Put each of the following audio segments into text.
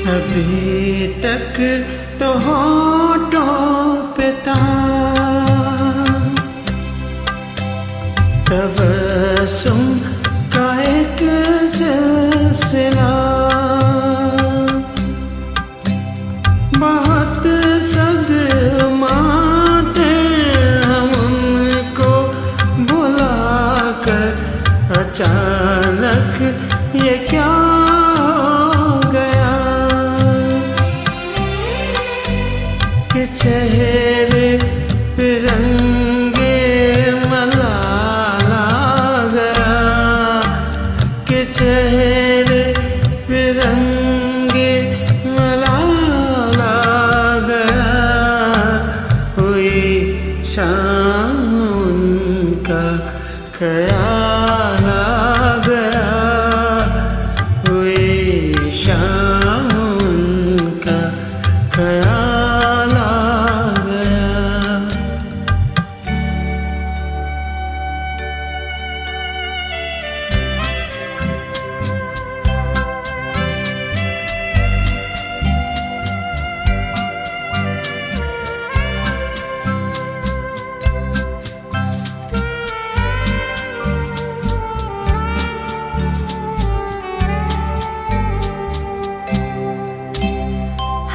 अभी तक तो होठों पे था तबस्सुम का एक सिलसिला, बहुत सदमाते हम उनको बुलाकर, अचानक ये क्या कि चेहरे पे रंगे मलाला गया, कि चेहरे पे रंगे मलाला गया। हुई शाम उनका ख्याल आ गया, हुई शाम उनका ख्याल।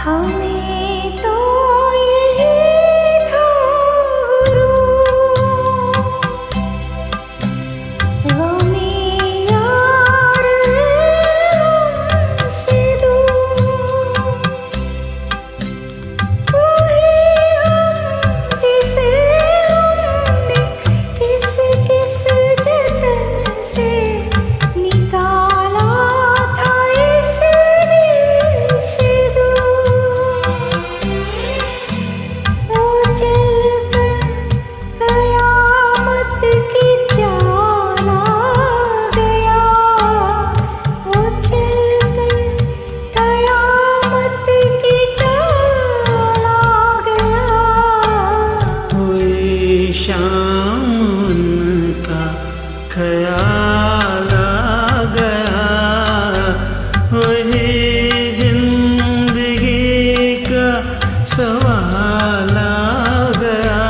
हमें तो यही था गमे यार हमसे दूर, वही हम जिसे हमने किस किस जतन से निकाला था इस दिल से दूर। वो चलकर कयामत की चाल आ गया, वो चलकर कयामत की चाल आ गया। हुई शाम उनका ख्याल आ गया, वही जिंदगी का सवाल आ गया।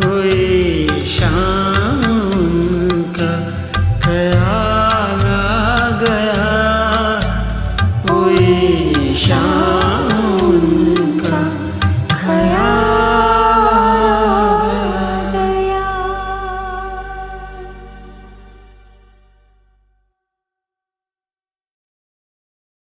हुई शाम